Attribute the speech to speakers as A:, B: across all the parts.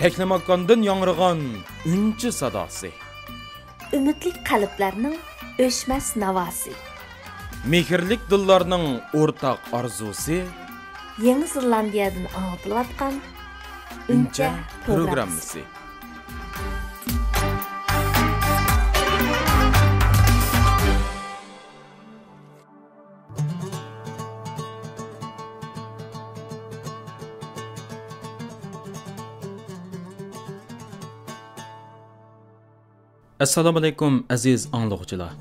A: Teklemakkandan yangrıgan ünçü sadası.
B: Ümitlik qalblarning o'chmas navosi.
A: Mehirlik dillarning o'rtaq arzusi.
B: Yangi Zelandiyadan anlatılayotgan
A: Uncha programmasi. Assalomu alaykum aziz anglag'uchilar.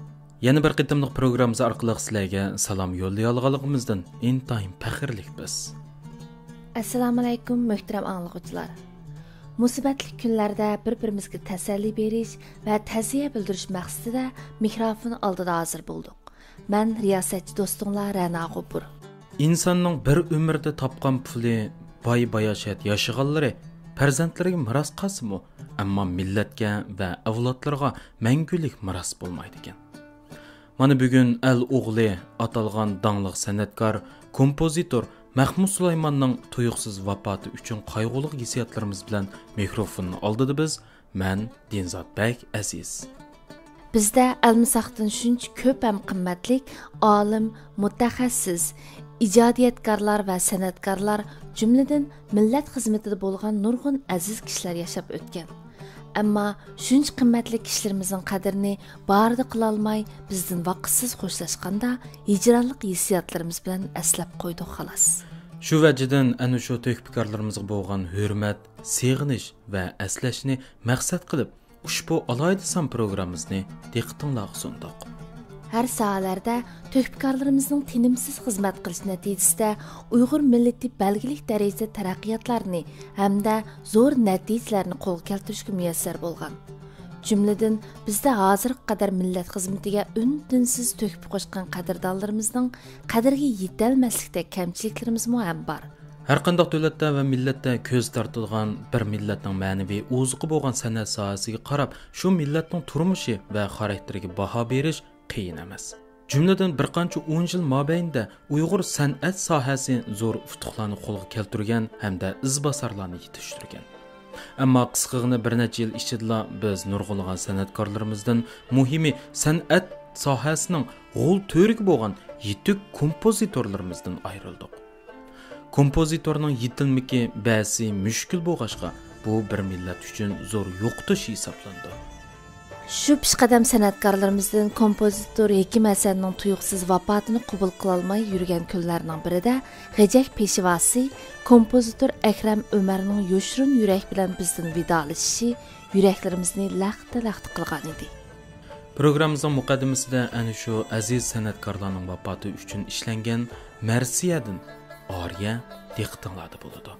A: Yana bir qitimliq programmamiz orqali sizlarga salom yo'llay olganligimizdan intayin faxrlik biz.
B: Assalomu alaykum muhtaram anglag'uchilar. Musibatli kunlarda bir-birimizga tasalli berish va ta'ziya bildirish maqsadida mikrofon oldida hozir bo'ldik. Men riyosatchi do'stinglar Ra'na G'ubur.
A: İnsanning bir umrda topgan puli boy-bayashat yashaganlari farzandlariga miros qolsa-mu, ammo millatga va avlodlarga mangulik miros bo'lmaydi ekan. Mana bugun al o'g'li atalgan dangliq san'atkor, kompozitor Mahmud Sulaymonning tuyuqsiz vafoti uchun qayg'uli hissiyotlarimiz bilan mikrofonni oldida biz, men Dinzodbek Aziz.
B: Bizda almisaqdan shuncha ko'p ham qimmatli olim, mutaxassis, ijodiyatkorlar va san'atkorlar, jumladan millat xizmatida bo'lgan nurg'un aziz kishilar yashab o'tgan. Ammo shuncha qimmatli kishilarimizning qadrini barida qila olmay, bizdan vaqtsiz xo'shlashganda hijronlik hissiyotlarimiz bilan aslab qo'ydik xolos.
A: Shu vajidan ana shu to'kpikorlarimizga bo'lgan hurmat, seg'inish va aslashni maqsad qilib, ushbu alohida son programmamizni diqqatingizga sundik.
B: Her sahalarda töhbkarlarımızın tinimsiz xizmat qilish natijasida Uyg'ur millati belgilik darajada taraqqiyotlarni hamda zo'r natijalarni qo'lga keltirishga muyassar bo'lgan. Jumladan bizda hozirga qadar millat xizmatiga un-tinsiz to'kib qo'shgan qadrdonlarimizning qadriga yetolmaslikdek kamchiliklarimiz ham bor.
A: Har qanday davlatda va millatda ko'z tortilgan bir millatning ma'naviy o'ziqi bo'lgan san'at sohasiga qarab, shu millatning turmushi va xarakteriga baho berish qiyin emas. Jumladan bir qancha 10 yil mobaynida Uyg'ur san'at sohasi zo'r utuqlarni qo'lga keltirgan hamda izbosarlarni yetishtirgan. Ammo qisqagina bir necha yil ichida biz nurg'unlagan san'atkorlarimizdan muhimi san'at sohasining g'ul to'riga bo'lgan yetuk kompozitorlarimizdan ayrildik. Kompozitorning yetilmiki ba'zi mushkul bo'lg'achqa bu bir millat uchun zo'r yo'qotish hisoblandi.
B: Shu pishqadam san'atkorlarimizdan kompozitor Hekim Hasanning tuyuqsiz vafotini qabul qila olmay yurgan kunlarning birida G'ajak peshvasi kompozitor Akram Umarning yoshrin yurak bilan bizdan vidolashishi yuraklarimizni laqta-laqta qilgan edi.
A: Programmamizning muqaddimasida ana shu aziz san'atkorlarning vafoti uchun ishlangan Marsiyadan Orya diqqatingizda bo'ladi.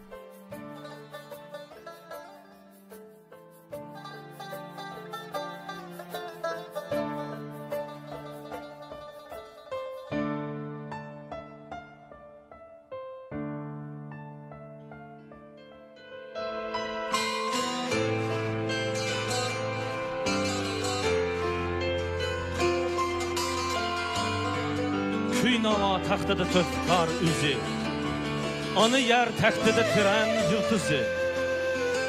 C: Kuynava taxtada töhbkar üzi, anı yer taxtada tren yıldızı.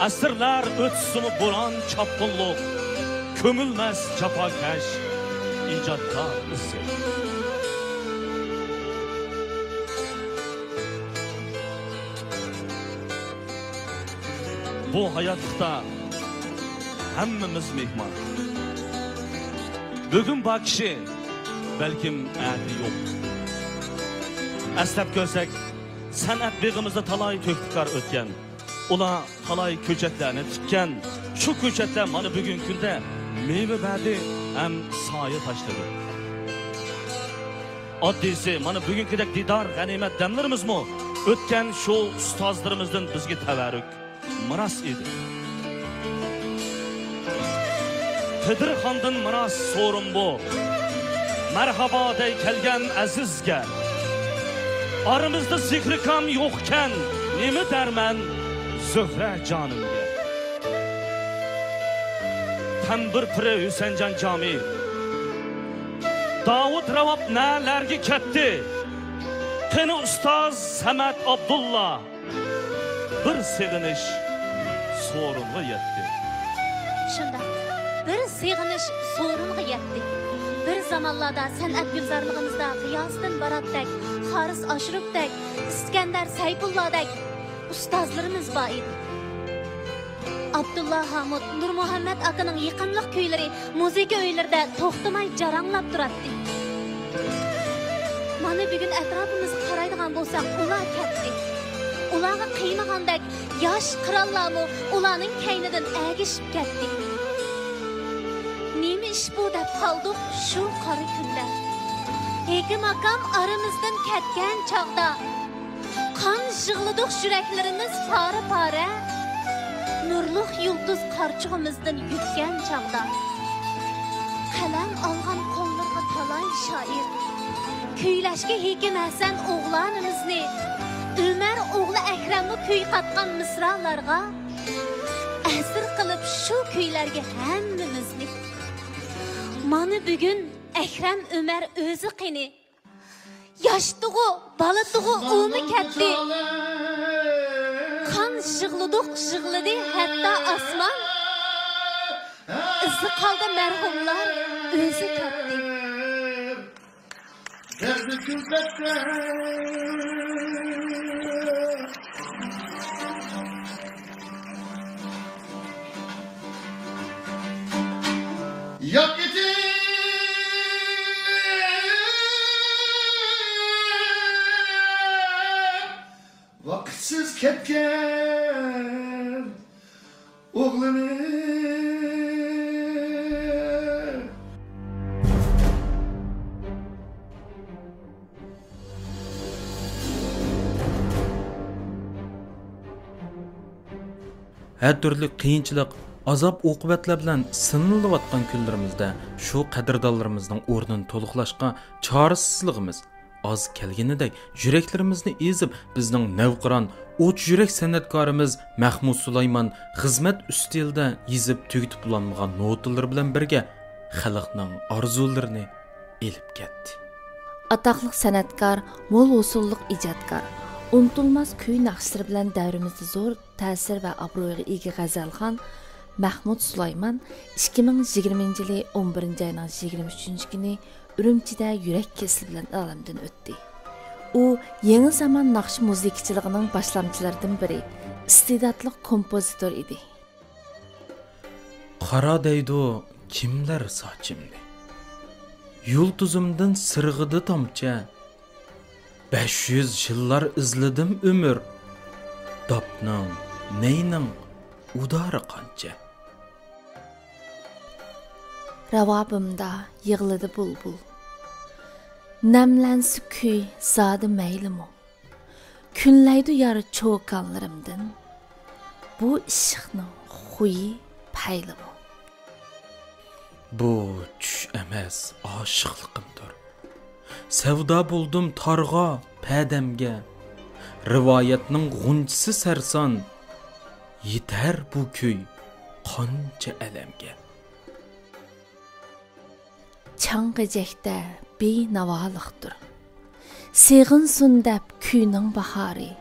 C: Asırlar ötsümü buran çapkınlık, kömülmez çapakaş, icatkar izi. Bu hayatta hemmimiz mehman. Bugün bakışı, belkim adi yok. Əslab görsək, sənət begimizdə talay töhbkar ötken. Ola talay köçətlərini tükən. Şu köçətlər mana bugün gündə meyve verdi, hem sayı taşladı. Addisi, mana bugünküdək didar, qənimet demlerimiz mi? Ötken şu ustazlarımızdan bizge təvərrük miras idi. Qıdır xandın miras sorun bu. Merhaba dey kelgen azizge. Aramızda zikrikam yokken nemi dermen zöhre canımge. Tembir pire Hüseyincan Cami. Davud Ravab nelergi ketti. Teni Ustaz Samet Abdullah. Bir seviniş sorunga yetdi.
D: Şunda bir sığınış sorunga yetdi. Bir zamanlarda san'at gülzarlığımızda G'iyosdin Baratdek, Haris Ashrafdek, İskender Sayfullah'dek ustozlarimiz bor edi. Abdullah Hamid, Nur Muhammad akaning yaqinliq kuyları musiqa uylarida to'xtamay jaranglab turadi. Mana bugun atrofimizga qaraydigan bo'lsak, ular ketdi. Ularga qiymagandek yosh qirollarmi ularning kaynidan agishib ketdi. Nima ish bu deb qoldik shu qora kunlar. Hekim akam aramizdan ketgan chog'da qon yig'ladik, yuraklarimiz pora-pora. Nurluq yulduz qarchig'imizdan yutgan chog'da qalam olgan qo'llarga talay shoir kuylashga Hekim Hasan o'g'lonimizni, Umar o'g'li Akramni kuy qatgan misralarga asir qilib shu kuylarga hammamizni. Mana bugun Akram Umar o'zi qini yoshdig'u, baladig'u umi ketdi. Kan yig'ladi hatta osmon. Izi qoldi marhumlar o'zi ketdi.
E: Yok eti vakitsiz ketken oğlunu
A: Her türlü qiyinchilik, azap oqibatlar bilan sinilayotgan kunlarimizda shu qadrdonlarimizning o'rnini to'liqlashga chorasizligimiz az kelganidek yuraklarimizni ezib bizning navqiron o'ch yurak san'atkorimiz Mahmud Sulaymon xizmat ustilida yezib tugitib bulanmagan notalar bilan birga xalqning orzularini elib ketdi.
B: Ataqlıq san'atkor, mo'l usulliq ijodkor, unutilmas kuy naqshlari bilan davrimizda zo'r ta'sir va obro'ga ega g'azalxon Mahmud Sulaymon 2020-yili 11-oyning 23-kuni Urumchida yurak kesili bilan olamdan o'tdi. U yangi zamon naqsh musiqichiligining boshlamchilaridan biri, iste'dodli kompozitor edi.
A: Qara deydi kimlar sochimni. Yulduzimdan sirg'idi tomcha. 500 yillar izladim umr. Dopning, neyning udari qancha.
B: Ravabimda yig'ladi bulbul. Namlansi kuy zodi maylimi. Kunlaydi yar cho'kanlarimdan. Bu ishqning xuyi paylimi.
A: Bu tush emas, oshiqliqimdir. Sevda buldum targ'a padamga. Rivoyatning g'unchisi sarson. Yetar bu kuy qancha alamga.
B: Çangıcakda benavalıqdır. Seğinsun deb kuyning bahori.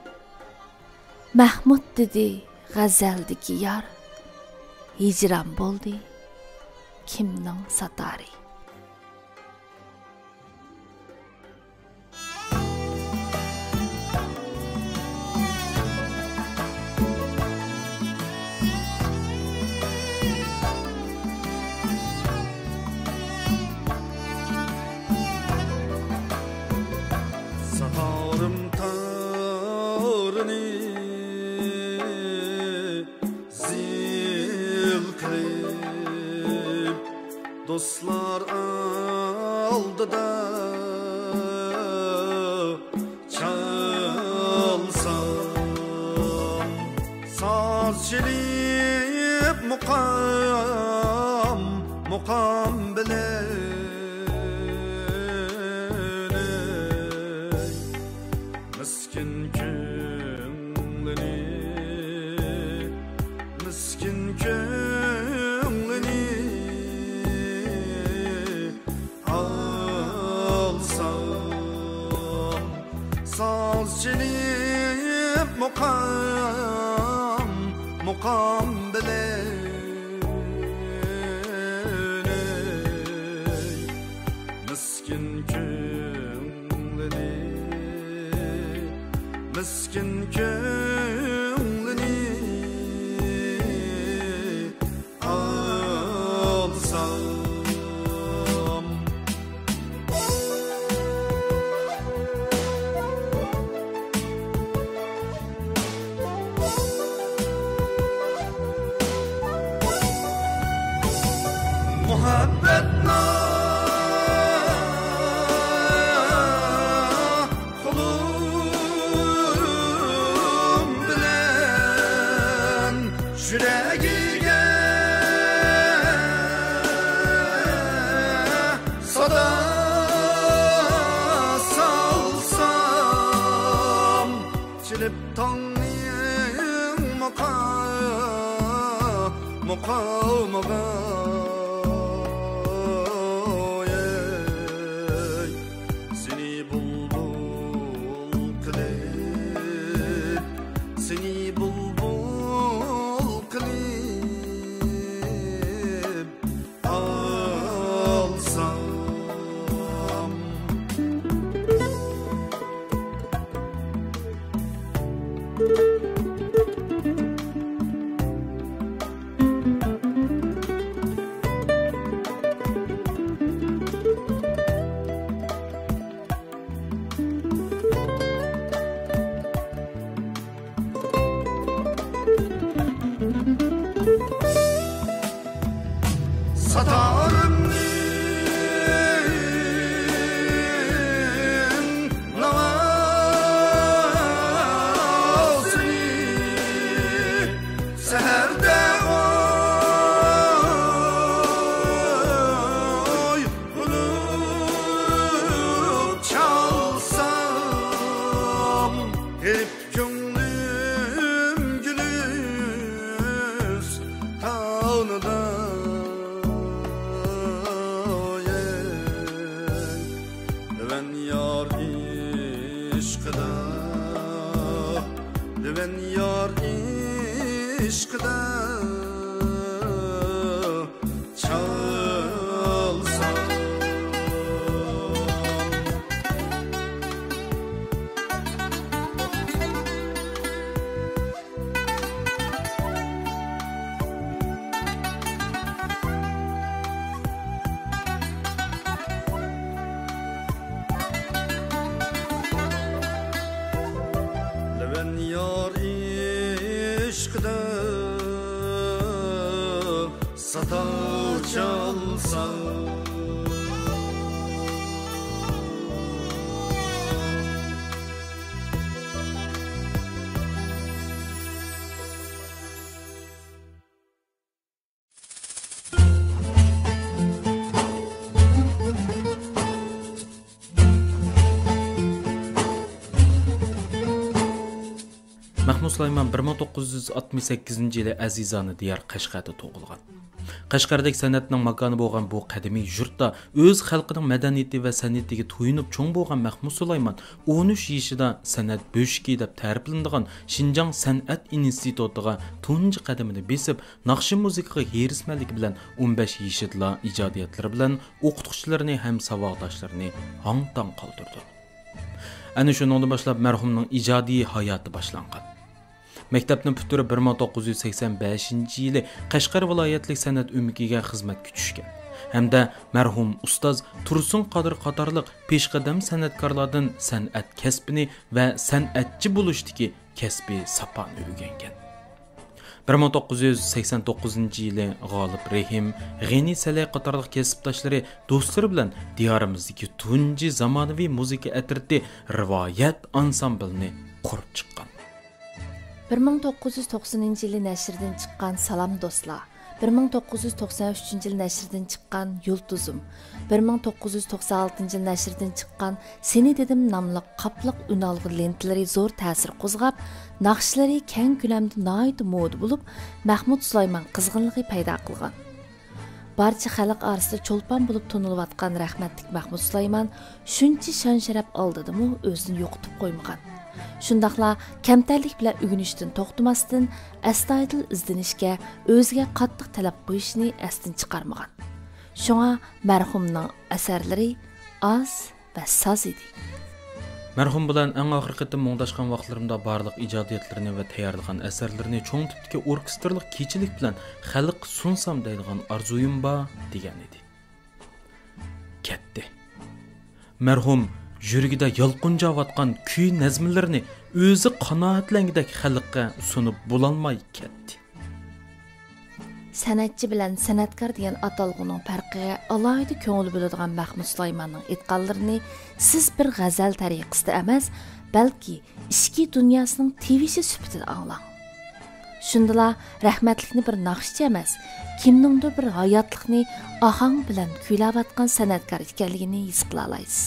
B: Mahmud dedi g'azaldagi yar. Hijron bo'ldi kimning satari.
E: Dostlar aldıda çalsam saz çelip mukam bile miskin könlünü miskin könlünü saz çelip mukam muqam bilen miskin ko'nglini miskin ko'nglini alsam muhabbetna kulum bilen yüreğige sada salsam çilip tanıyım muqamaga
A: Mahmud Sulayman 1968-yili Azizani diyar Qashqarda tug'ilgan. Qashqardagi san'atning makoni bo'lgan bu qadimiy yurtda o'z xalqining madaniyati va san'atiga to'yinib cho'ng bo'lgan Mahmud Sulayman 13 yoshida san'at bo'shki deb ta'riflanadigan Xinjiang san'at institutiga tunji qadamini besib, naqshi musiqaga herismanligi bilan 15 yoshida ijodiyatlari bilan o'qituvchilarini ham savodoshlarini hang-tang qoldirdi. Ana shundan boshlab marhumning ijodiy hayoti boshlangan. Maktabni bitirib 1985-yili Qashqar viloyatlik san'at o'mikiga xizmatga tushgan. Hamda marhum ustoz Tursun Qodir qatorliq peshqadam san'atkorlardan san'at kasbini va san'atchi bo'lishdagi kasbiy saponi o'rgangan. 1989-yili G'olib Rahim, G'ani Salay qatorliq kasbdoshlari do'stlari bilan diyorimizdagi tunji zamonaviy muzika atriti rivoyat ansamblini qurib chiqqan.
B: 1990-yili nashrdan chiqqan Salam do'stlar, 1993-yil nashrdan chiqqan Yulduzim, 1996-yil nashrdan chiqqan Seni dedim nomli qapliq unalg'i lentalari zo'r ta'sir qo'zg'ab, naqshlari keng ko'lamda nihoyat moda bo'lib, Mahmud Sulayman qizg'inligi paydo qilgan. Barcha xalq orasida cho'lpon bo'lib tonilayotgan rahmatlik Mahmud Sulayman shuncha shon-sharaf oldida-mu o'zini yo'qotib qo'ymagan. Shundaqla kamtarlik bilan o'rganishdan to'xtamasdan astoydil izlanishga, o'ziga qattiq talab qo'yishni asdan chiqarmagan. Shunga marhumning asarlari oz va soz edi.
A: Mərhum bilan ən axırı qitim muңdashqan vaqtlarimda barlıq ijadiyatlarini və tayyorlagan əsərlərini cho'ng tipdagi orkestrlik kechilik bilan xalq sunsam deydigan arzuyum bor degan edi. Ketdi. Mərhum yuragida yalqunjayotgan kuy nazmlarini o'zi qanoatlangidek xalqqa sunib bo'lolmay ketdi.
B: Sanatçı bilan sanatkar degan atalg'uning farqiga alohida ko'ngil bo'ladigan Mahmud Sulaymonning aytganlarini siz bir g'azal tariqasida emas, balki ishki dunyosining tevishi sifatida anglang. Shundala rahmatlikni bir naqshchi emas, kimningdir bir hayotlikni ohang bilan kuylayotgan sanatkar ekanligini his qila olasiz.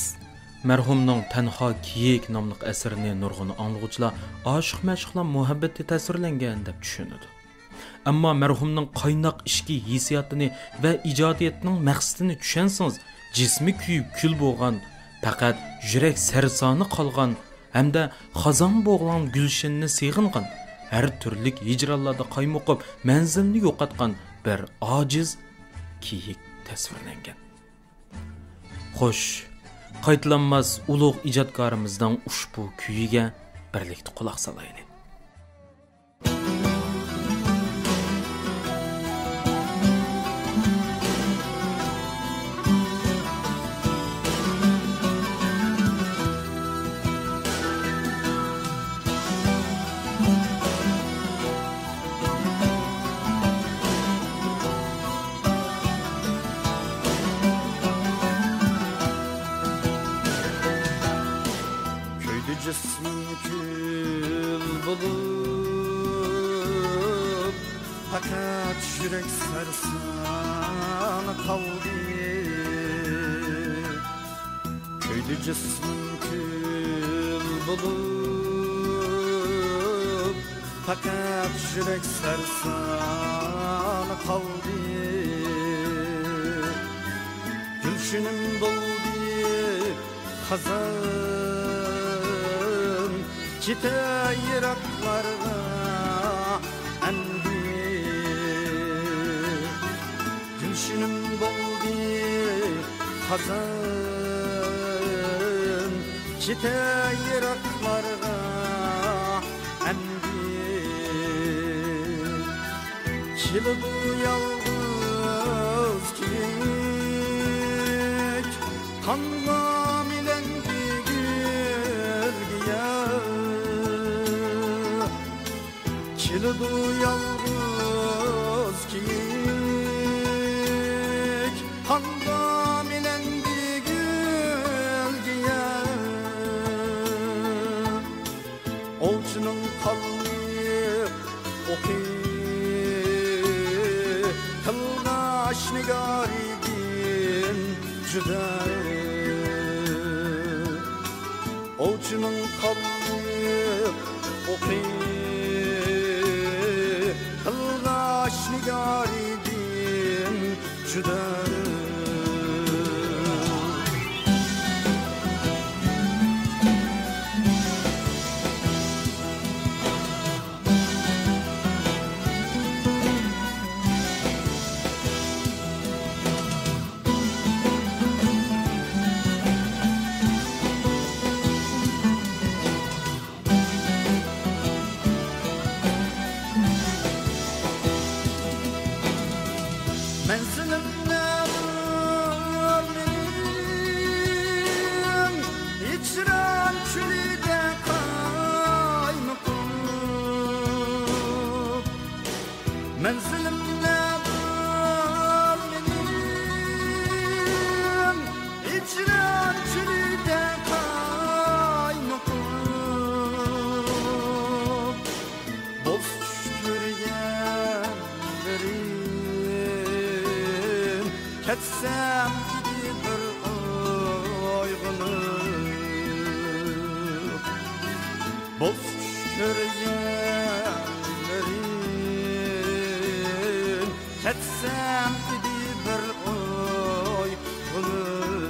A: Mərhumning Tanho Kiyik nomli əsərini nurg'un anglag'uchilar oshiq-mashqlar muhabbatda tasvirlangan deb tushunadi. Ammo mərhumning qaynoq ishki hissiyotini va ijodiyatining maqsadini tushunsangiz, jismi kuyib kul bo'lgan, faqat yurak sarsoni qolgan hamda xazon bo'g'lan gulshinni sig'ingan, har turlik hijronlarda qaymoqib manzilni yo'qotgan bir ojiz kiyik tasvirlangan. Xo'sh, qaytlanmas ulug' ijodkorimizning ushbu kuyiga birlikda quloq solaylik.
E: Cismim kül bulup fakat yürek sarsan kaldı. Köylü cismim kül bulup fakat yürek sarsan kaldı. Gülşünüm doldu hazan Gite yiraklarına endi Gülşünüm doldu hazan Gite yiraklarına endi Çılıdı yalnız kiyik Kanla milendi gülgiye Çılıdı yalnız kiyik Handa milendi gülgiye Olçunun kalmayıp oki Kılgaş nigaribin cüde Olçunun kalmayıp oki Nigaridin juda Menzilimde var benim İçren çölüde kaymakım Boz şükürgenlerim Ketsem gibi bir oygunu Boz şükürgenlerim Ketsem idi bir oy bulup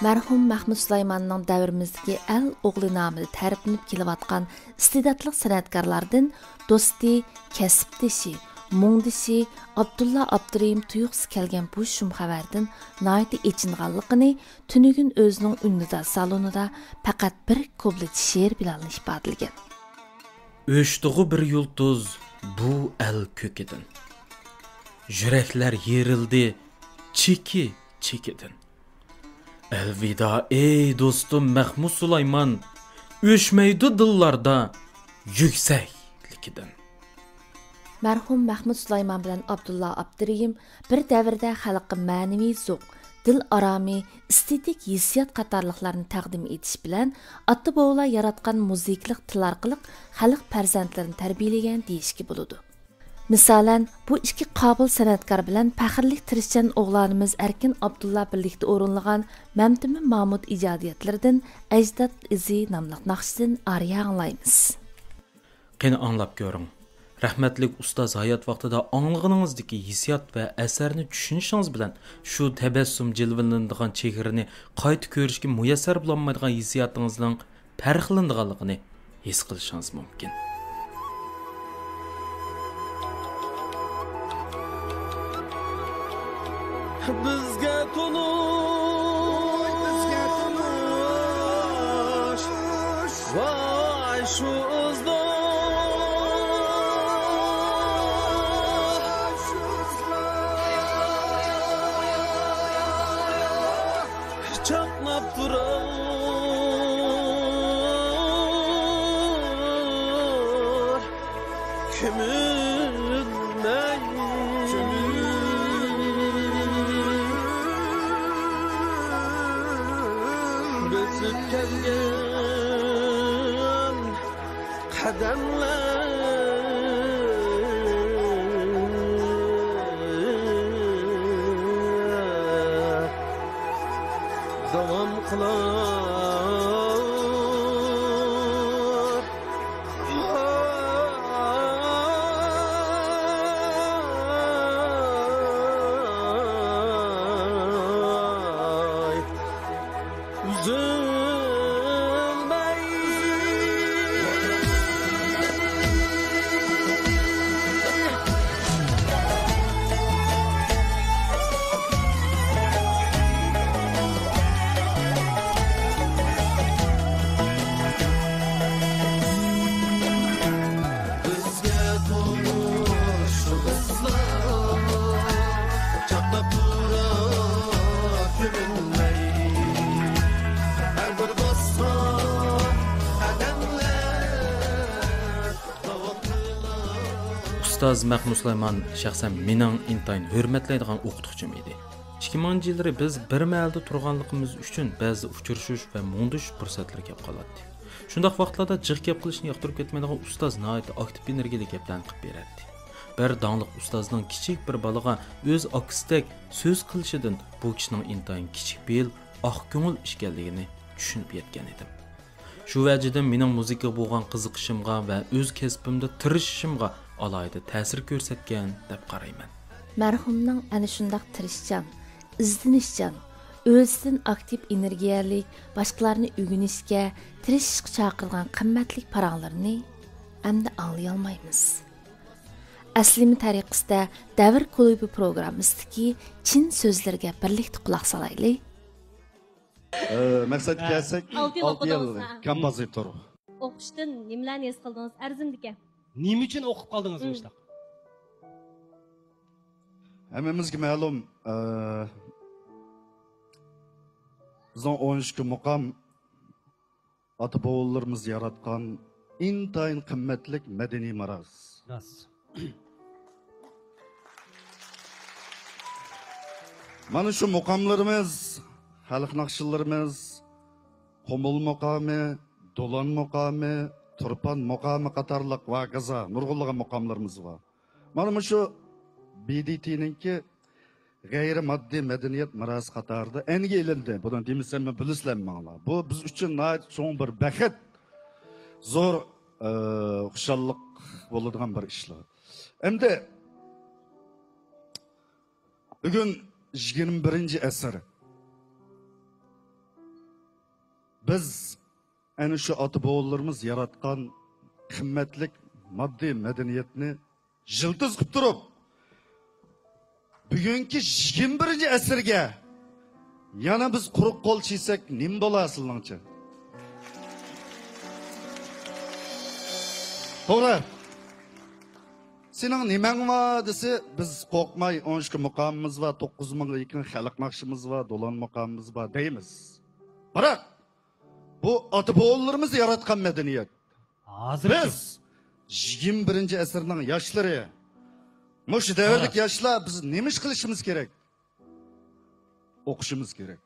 B: Mərhum Mahmud Sulaymanның dəvrimizdəki əl oğlu namıda təriflənib kelayotgan istedadlı sənətkarlardan do'sti, kasbdoshi, muңdishi Abdulla Abdurayim tuyuqsiz kelgan bu shum xabardan noiti echinganligini tunugun o'zining unnida salonida faqat bir kublit she'r bilan ifodalagan.
A: O'chdig'i bir yulduz bu el ko'kidan. Yuraklar yerildi chekidan. Elvida ey do'stim Mahmud Sulayman, o'chmaydi dillarda yuksakligidan.
B: Mərhum Mahmud Sulayman bilan Abdulla Abdurayim bir davrda xalqqa ma'naviy zo'q, dil arami, estetik hissiyat qatorliqlarni taqdim etish bilan ota-bobolar yaratgan musiqalik til orqali xalq farzandlarini tarbiyalagan deyishga bo'ladi. Misalan, bu ikki qobil san'atkor bilan faxrlik tirishchan o'g'lonimiz Erkin Abdulla birlikda o'rinlagan Mamtimi Mahmud ijodiyatlaridan Ajdod izi nomli naqshdan ariya anglaymiz.
A: Qani anglab ko'ring. Rahmatlik ustoz hayot vaqtida anglag'ining'izdagi hissiyot va asarni tushunishingiz bilan shu tabassum jilvalanadigan chegarini qayta ko'rishga muyassar bo'lmaydigan hissiyotingizning farqlanadiganligini his qilishingiz mumkin.
C: Bizga tonish voy shu çakmap durur kimimden besip gelgen kademler davam kılar ay üzülmeyi bizga tonush qizlar chaqnab turar ko'rinmay har bir bosgan qadamlar davom qilar.
A: Ustoz Mahmud Sulayman shaxsan mening intayin hurmatlaydigan o'qituvchim edi. 2000-yillari biz bir mahalda turganligimiz uchun ba'zi uchrashish va muңdish fursatlar kelib qoladi. Shundaq vaqtlarda jiq gap qilishni yoqtirib ketmaydigan ustoz nihoyat aktiv energiyali gaplarni qilib beradi. Bir dаңлык ustozning kichik bir balaga o'z aksdek so'z qilishidan bu kishining intayin kichik bel, oq ko'ngil ekanligini tushunib yetgan edim. Shu vajidan mening muzikaga bo'lgan qiziqishimga va o'z kasbimda tirishishimga alohida ta'sir ko'rsatgan deb qarayman.
B: Mərhumның ana shundaq tirishchan, izlanishchan, o'zidan aktiv energiyalik, boshqalarni o'rganishga, tirishishga chaqirgan qimmatli paranglarini endi anglay olmaymiz. Aslimi tariqasida Davr klubi programmasidagi chin so'zlarga birlikda quloq solaylik.
E: Maqsadga kelsak,
D: 6 yil
E: 6 yil
D: o'qidingiz.
E: kompozitor.
D: O'qishdan nimalarni his qildingiz? Arzimdiki.
F: Nima uchun o'qib qoldingiz o'shda?
E: Hammamizga ma'lum, bizning 13 muqam ota-bobolarimiz yaratgan intayin qimmatli madaniy meros.
F: Rost.
E: Mana shu muqamlarimiz, xalq naqshlarimiz, Qumul muqami, Do'lan muqami, Turpan muqami qatorliq va gaza nurg'unlagan muqamlarimiz var. Mana shu BDT'ninki g'ayri moddiy madaniyat merosi qatorida engi ilindi. Buni demasam bilasizlar manglar. Bu biz uchun cho'ng bir baxt, zo'r xushalliq bo'ladigan bir ishlar. Endi bugun 21 asr. biz ana shu ota-bobolarimiz yaratgan qimmatli moddiy madaniyatni yildiz qilib turib, bugungi 21-asrga yana biz quruq qo'l chiysak, nima bo'lasizlarcha? To'g'ri. Sening nimang var desa, biz qo'rqmay 12 muqamimiz va 9 mingga yaqin xalq naqshimiz va do'lon muqamimiz bor deymiz. Biroq bu ota-bobolarimiz yaratgan madaniyat.
F: Hozir
E: Biz 21-asrning yoshlari, mush davrlik yoshlar biz nima ish qilishimiz kerak? O'qishimiz kerak.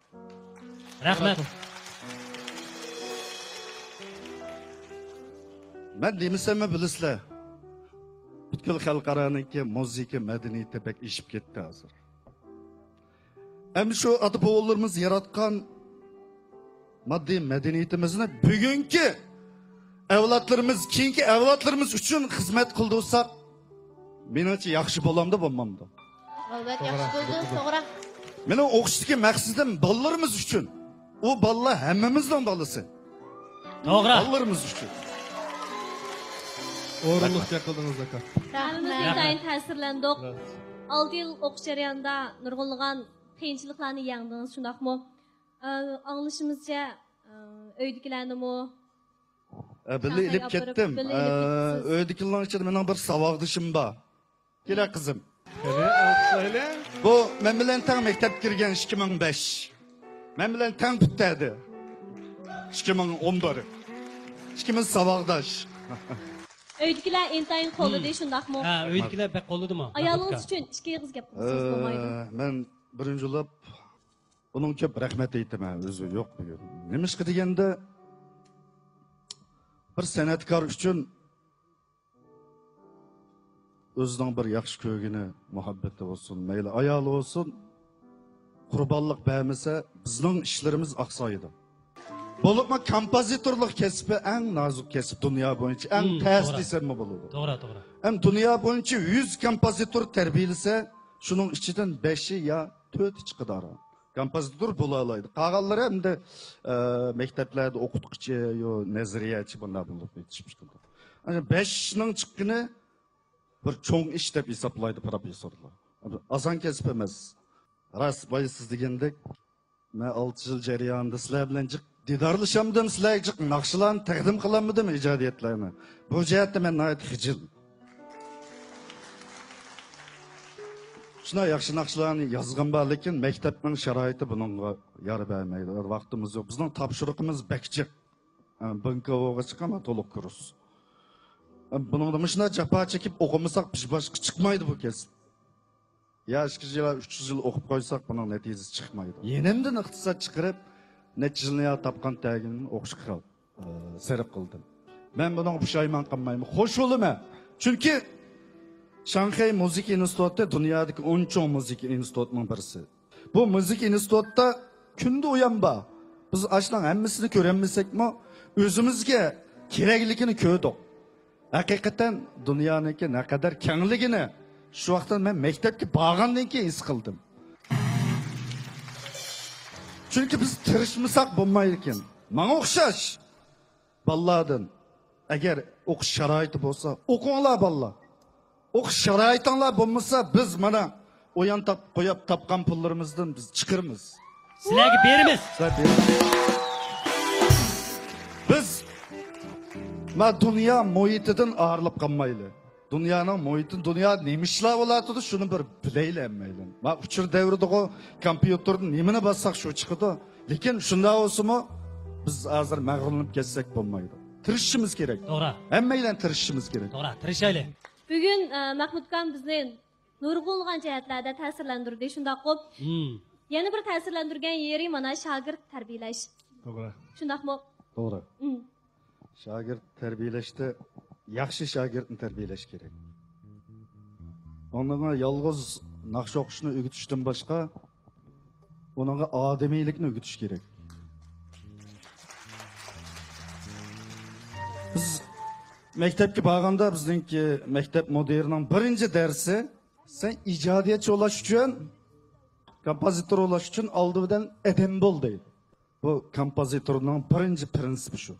F: rahmat.
E: Men demisam bilasizlar. Butkul xalqaroniki muzika madaniyati pek ishib ketdi hozir. Hem şu ota-bobolarimiz yaratgan moddiy madaniyatimizni bugungi avlodlarimiz, keyingi avlodlarimiz uchun xizmat qildirsak, menimcha yaxshi bo'lamdi, bo'lmamdi.
D: Albatta yaxshi bo'ldi, to'g'ri.
E: Mening o'qishdagi maqsadim bolalarimiz uchun. U bolalar hammamizning bolasi.
F: To'g'ri.
E: Bolalarimiz uchun.
G: O'rinliqcha qildingiz aka.
D: Hammamiz intayin ta'sirlandik. 6 yil o'qish jarayonida nurg'unlagan qiyinchiliklarni yengdingiz, shundaqmi? Anglashimizcha uydagilarnimi
E: Billi ilip kettim. Öydekilerin içinde benim bir savaqdışım var. Gel kızım.
G: Söyle.
E: Bu men bilen tan mektep girgen 2005. Men bilen tan bittedi. 2011. 2000 savaqdaş.
D: uydagilar intayin qo'lida, shundaqmi?
F: Ha, uydagilar bek qo'lidimi?
D: Ayolingiz uchun ikki og'iz gap qilsangiz bo'lmaydi.
E: Men birinci olib onun köp rahmet aytaman, o'zi yo'q bugun. Nima ish deganda bir san'atkor uchun o'zining bir yaxshi ko'rgini, muhabbati bo'lsin, mayli ayoli bo'lsin, qurbonlik bermasa bizning ishlarimiz oqsaydi. Bo'libmi kompozitorlik kasbi eng nozik kasb dunyo bo'yicha, eng tez desammi bo'ladi.
F: To'g'ri, to'g'ri.
E: Hem dünya boyunca 100 kompozitor terbiyelise, şunun içinden 5'i ya 4'ü çıkıdar. Kompozitor bulalaydı. Kağalları hem de mekteplerde okutkucu, neziriyeci bunlar bulup yetişmiştir. Yani 5'nin çıkkını bir çoğun iş dep hesaplaydı profesörler. Azan kesip emez. Ras bayısız degendek, ben 6 yıl ceryanında sizler bilencik didarlışamdım, sizlercik nakşılan takdim kılanmadım icadiyetlerini. Bu cihette ben nayet hicil. Şuna yaxşı naqshlarni yozgan bor, lekin maktabning sharoiti bunga yar bermaydi. Vaqtimiz yo'q. Bizning topshiriqimiz bakchiq. Bankovoga chiqama to'liq kurs. Buningda shuna jafo chekib o'qimasak, boshqa chiqmaydi bu kasb. Ya 2 yil, 3 yil o'qib qo'ysak, buning natijasi chiqmaydi. Yenimdan iqtisod chiqarib, necha yilni topgan tagimni o'qishga sarf qildim. Men buning pushaymon qilmayman. Xo'sh bo'laman. Chunki Şanghay Müzik İnstitutu dünyadaki 10 çoğun müzik institutunun birisi. Bu müzik institutta künde uyanba. Biz açlan hemmisini göremesek mi? Özümüzge kereklikini köydük. Hakikaten dünyanınki ne kadar kengliğini şu vaktan ben mektepki bağandın ki his kıldım. Çünkü biz tırışmasak bulmayırken. Bana okşaş. Balladın. Eğer okuş şaraiti olsa okunlar ballar. O şaraitanlar bulmasa biz mana oyan koyup tapkan pullarımızdan biz çıkırmız.
F: Sizlarga berimiz.
E: Biz ma dünya muhitidan ağırlıp kalmaylı. Dünyanın muhitin, dünya neymişler olatıdı şunu bir bileyle emmeyle. Ma uçur devrede o kompüterden nemine bassak şu çıkıdı. Lekin şunda olsa mı biz hazır mağrunlup geçsek bulmaydı. Tırışımız gerek.
F: To'g'ri.
E: Emmeyle tırışımız gerek.
F: To'g'ri, tirishaylik.
D: Bugun Mahmudkan bizni nurg'unlagan jihatlarda ta'sirlantirdi, shundaqmi? Yana bir ta'sirlantirgan yeri mana shogird tarbiyalash.
G: To'g'ri.
D: Shundaqmi?
E: To'g'ri. Şagird terbiyeleşte yaxshi shogirdni tarbiyalash kerak. Onunla yalğız naqsh o'qishni o'rgatishdan boshqa onunla odamiylikni o'rgatish kerak. Biz mektepki bağında bizdeki mektep modernin birinci dersi sen icadiyetçi olaş için, kompozitor olaş için aldığından edem bol değil. bu kompozitorning birinchi prinsipi shu.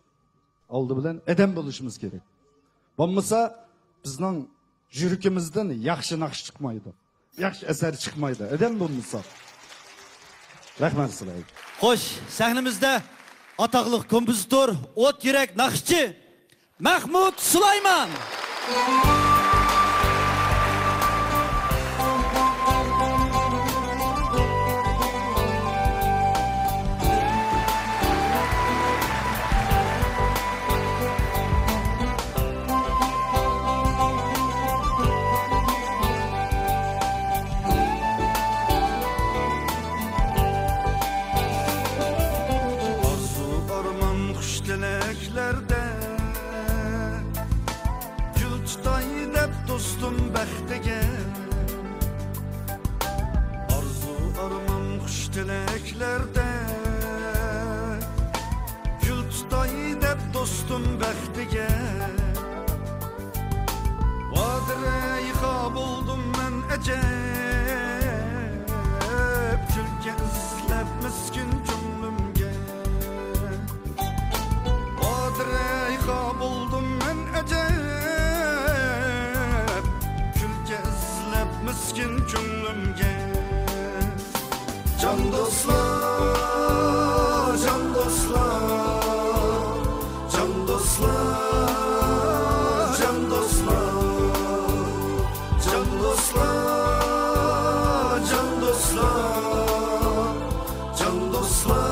E: Oldi bilan adam bo'lishimiz kerak. Bo'lmasa bizning yuragimizdan yaxshi naqsh chiqmaydi. Yaxshi asar chiqmaydi. Adam bo'lmasa. Rahmat sizlarga.
H: Xo'sh, sahnamizda ataqlı kompozitor, o't yurak naqshchi Mahmud Sulayman.
I: Dostum bəxtiga Vadirə-i buldum mən əcəb Külkə izləb miskin cümlümgə Vadirə-i buldum mən əcəb Külkə izləb miskin cümlümgə Can dostlar, can dostlar Can dostlar, can dostlar, can dostlar, can dostlar, can dostlar.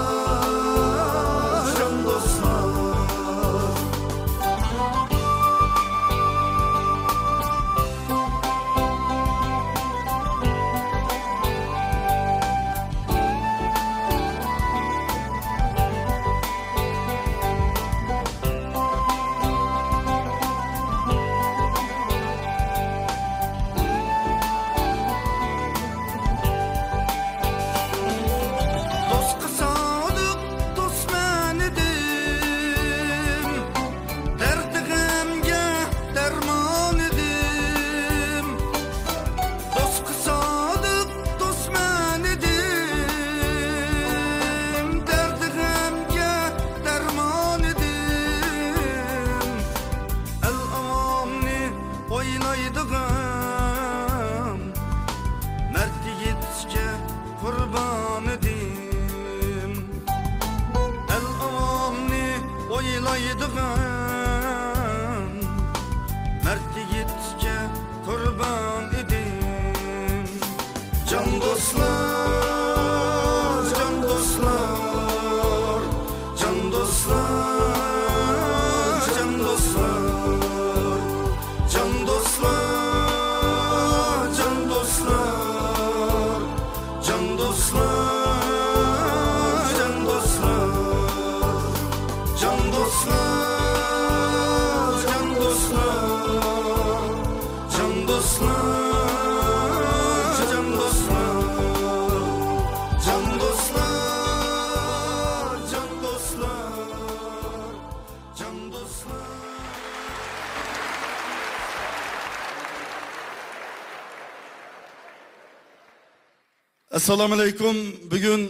I: Assalomu alaykum. Bugun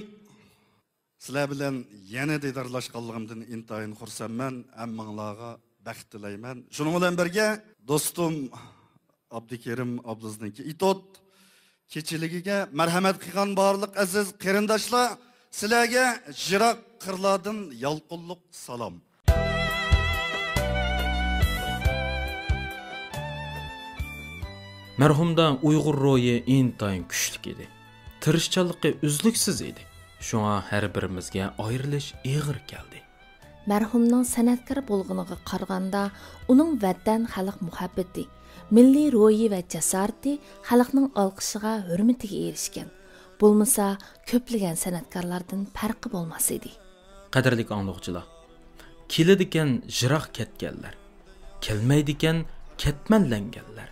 I: sizlar bilan yana diydorlashganligimdan intayin xursandman. Hammanglarga baxt tilayman. Shuning bilan birga do'stim Abdukerim ablazniki itot kechiligiga marhamat qilgan barliq aziz qarindoshlar, sizlarga jiroq qirlardan yolqinliq salom.
A: Mərhumda Uyğur ro'yi intayin kuchli edi. Tirishchanligi uzluksiz edi. Shunga har birimizga ayrilish og'ir keldi.
B: Mərhumның sənətkar bolğuniga qaraganda, uning vətən xalq muhabbati, milliy ro'yi və cəsarəti xalqning alqışıga, hörmetiga erishgan. Bo'lmasa, ko'plagan sənətkarlardan farqi bo'lmas edi.
A: Qadrli anglag'chilar, keladigan jiroq ketganlar, kelmaydigan ketmanlanganlar.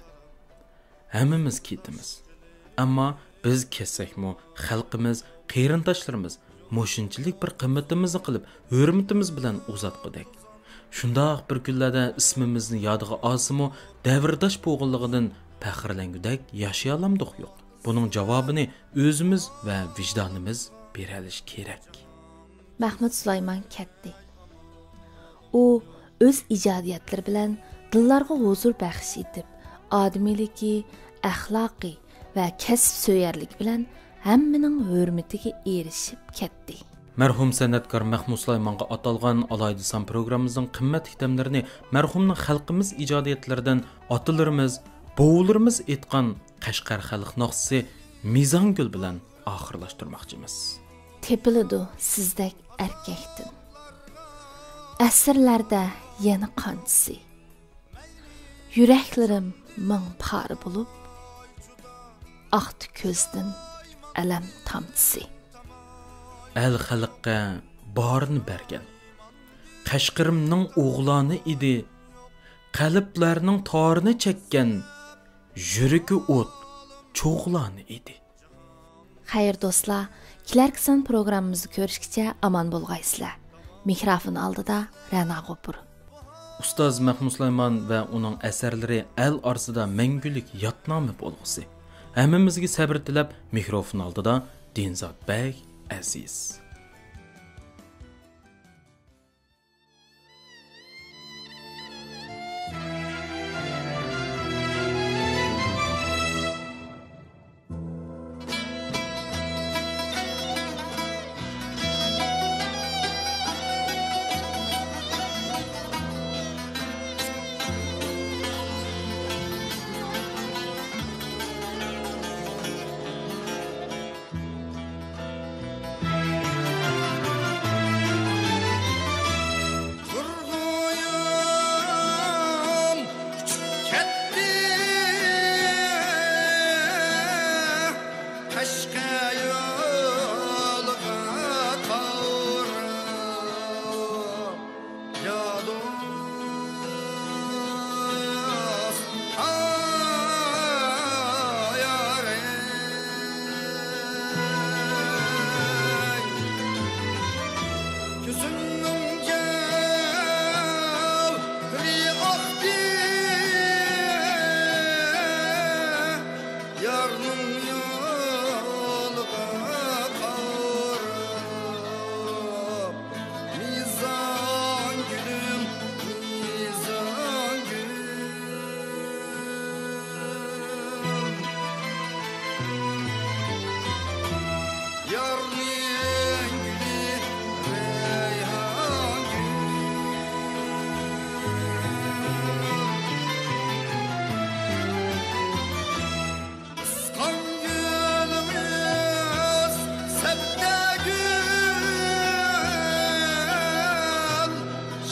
A: Hammamiz ketimiz. Ammo biz ketsakmi, xalqimiz, qarindoshlarimiz mo'shinchilik bir qimmatimizni qilib, hurmatimiz bilan uzatqidak. Shundoq bir kunlarda ismimizni yodiga olsimi, davrdosh bo'lganligidan faxrlangudak yashay olamdiq yo'q. Buning javobini o'zimiz va vijdonimiz beralish kerak.
B: Mahmud Sulayman ketdi. U öz ijodiyatlari bilan dillarga huzur baxsh etib, odamiligi, axloqi va kasb so'yarlik bilan hammaning hurmatiga erishib ketdi.
A: Mərhum sənətkar Mahmud Sulaymanğa atalğan Alaydısan proqramımızın qimmat iqdamlarini mərhumning xalqimiz ijodiyatlaridan atalarımız, boğularımız etqan Qashqar xalq naqsi Mizangul bilan oxirlashtirmoqchimiz.
B: Tepilidu sizdek erkektin. Əsrlərdə yeni qançısı. Yüreklerim min par bulup, aktı közdən ələm tamçısı.
A: Əl xalqqa barını bərgən. Qashqarimning o'g'loni idi. Qalblarning torini chekkan. Yuragi o't, cho'g'lani idi.
B: Xayr do'stlar, Kilarkson programmamizni ko'rishgacha aman bo'lg'aysizlar. Mikrofon oldida Ra'no G'ofur.
A: Ustoz Mahmud Sulayman va uning asarlari el arsida mangulik yodnomi bo'lg'isi. Hammamizga sabr tilab, mikrofon oldida Dinzod Bey Aziz.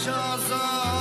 J: Shazam